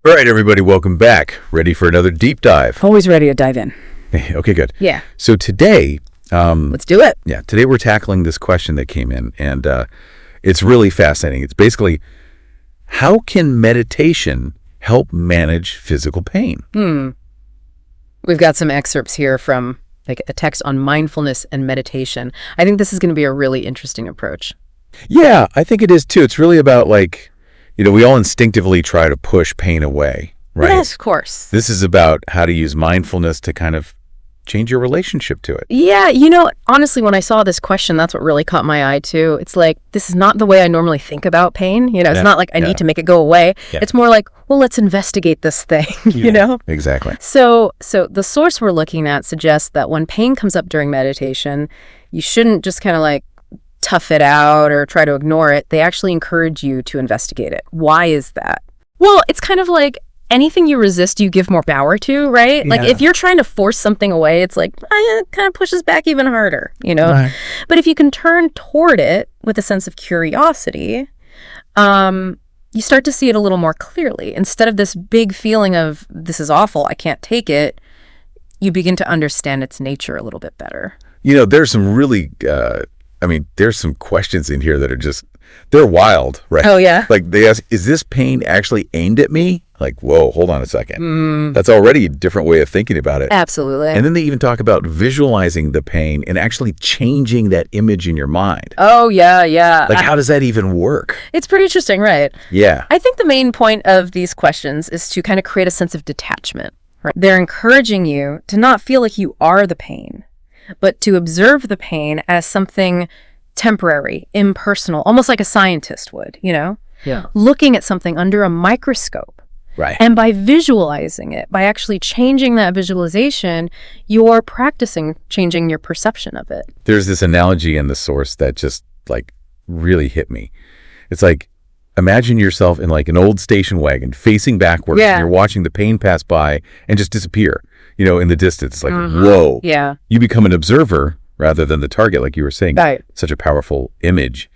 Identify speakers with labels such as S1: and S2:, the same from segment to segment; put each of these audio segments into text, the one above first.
S1: All right, everybody, welcome back. Ready for another deep dive?
S2: Always ready to dive in.
S1: Okay, good.
S2: Yeah.
S1: So today,
S2: Let's do it.
S1: yeah, today we're tackling this question that came in, and it's really fascinating. It's basically, how can meditation help manage physical pain?
S2: We've got some excerpts here from like a text on mindfulness and meditation. I think this is going to be a really interesting approach.
S1: Yeah, I think it is too. It's really about we all instinctively try to push pain away, right?
S2: Yes, of course.
S1: This is about how to use mindfulness to kind of change your relationship to it.
S2: Yeah, honestly, when I saw this question, that's what really caught my eye too. It's like, this is not the way I normally think about pain. It's not like I need to make it go away.
S1: Yeah.
S2: It's more like, well, let's investigate this thing, you know?
S1: Exactly.
S2: So the source we're looking at suggests that when pain comes up during meditation, you shouldn't just kind of like tough it out or try to ignore it. They actually encourage you to investigate it. Why is that? Well, it's kind of like anything you resist, you give more power to, right? Like if you're trying to force something away, it's like, it kind of pushes back even harder,
S1: Right.
S2: But if you can turn toward it with a sense of curiosity, you start to see it a little more clearly. Instead of this big feeling of, this is awful, I can't take it, you begin to understand its nature a little bit better.
S1: There's some really, there's some questions in here that are they're wild, right?
S2: Oh, yeah?
S1: Like they ask, is this pain actually aimed at me? Like, whoa, hold on a second. That's already a different way of thinking about it.
S2: Absolutely.
S1: And then they even talk about visualizing the pain and actually changing that image in your mind.
S2: Oh, yeah, yeah.
S1: Like, how does that even work?
S2: It's pretty interesting, right?
S1: Yeah.
S2: I think the main point of these questions is to kind of create a sense of detachment. Right? They're encouraging you to not feel like you are the pain, but to observe the pain as something temporary, impersonal, almost like a scientist would,
S1: Yeah.
S2: looking at something under a microscope.
S1: Right.
S2: And by visualizing it, by actually changing that visualization, you're practicing changing your perception of it.
S1: There's this analogy in the source that just really hit me. It's like, imagine yourself in like an old station wagon facing backwards.
S2: Yeah.
S1: And you're watching the pain pass by and just disappear, in the distance. It's like, whoa.
S2: Yeah.
S1: You become an observer rather than the target, like you were saying.
S2: Right.
S1: Such a powerful image.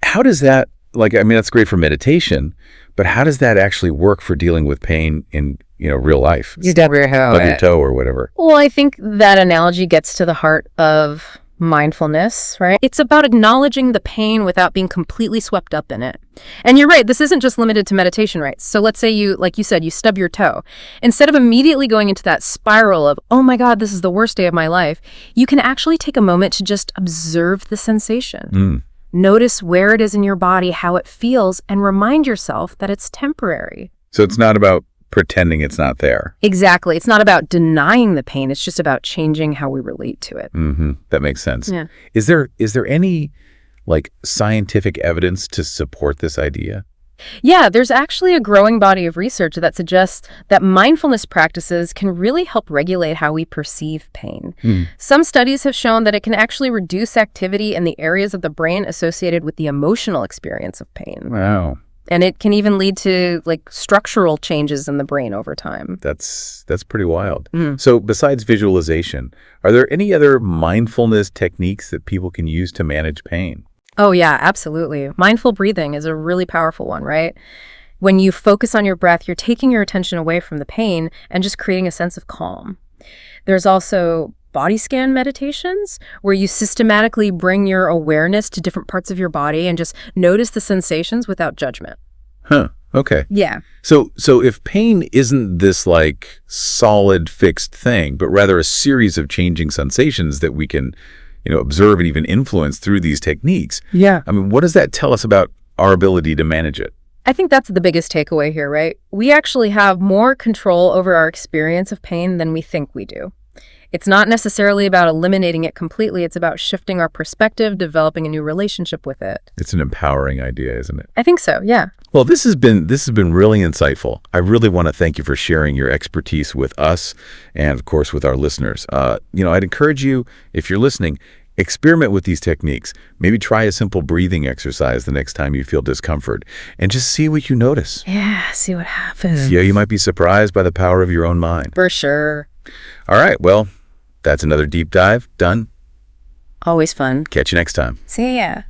S1: How does that, that's great for meditation, but how does that actually work for dealing with pain in, real life?
S2: Stub
S1: your toe or whatever.
S2: Well, I think that analogy gets to the heart of mindfulness, right? It's about acknowledging the pain without being completely swept up in it. And you're right, this isn't just limited to meditation, right? So let's say you, like you said, you stub your toe. Instead of immediately going into that spiral of, oh my God, this is the worst day of my life, you can actually take a moment to just observe the sensation. Notice where it is in your body, how it feels, and remind yourself that it's temporary.
S1: So it's not about pretending it's not there.
S2: Exactly. It's not about denying the pain. It's just about changing how we relate to it.
S1: That makes sense.
S2: Yeah.
S1: Is there any scientific evidence to support this idea?
S2: Yeah, there's actually a growing body of research that suggests that mindfulness practices can really help regulate how we perceive pain. Some studies have shown that it can actually reduce activity in the areas of the brain associated with the emotional experience of pain.
S1: Wow.
S2: And it can even lead to structural changes in the brain over time.
S1: That's pretty wild. So besides visualization, are there any other mindfulness techniques that people can use to manage pain?
S2: Oh, yeah, absolutely. Mindful breathing is a really powerful one, right? When you focus on your breath, you're taking your attention away from the pain and just creating a sense of calm. There's also body scan meditations where you systematically bring your awareness to different parts of your body and just notice the sensations without judgment.
S1: Huh. Okay.
S2: Yeah.
S1: So if pain isn't this solid fixed thing, but rather a series of changing sensations that we can observe and even influence through these techniques.
S2: Yeah.
S1: What does that tell us about our ability to manage it?
S2: I think that's the biggest takeaway here, right? We actually have more control over our experience of pain than we think we do. It's not necessarily about eliminating it completely. It's about shifting our perspective, developing a new relationship with it.
S1: It's an empowering idea, isn't it?
S2: I think so, yeah.
S1: Well, this has been really insightful. I really want to thank you for sharing your expertise with us and, of course, with our listeners. I'd encourage you, if you're listening, experiment with these techniques. Maybe try a simple breathing exercise the next time you feel discomfort and just see what you notice.
S2: Yeah, see what happens.
S1: Yeah, you might be surprised by the power of your own mind.
S2: For sure.
S1: All right, well, that's another deep dive done.
S2: Always fun.
S1: Catch you next time.
S2: See ya.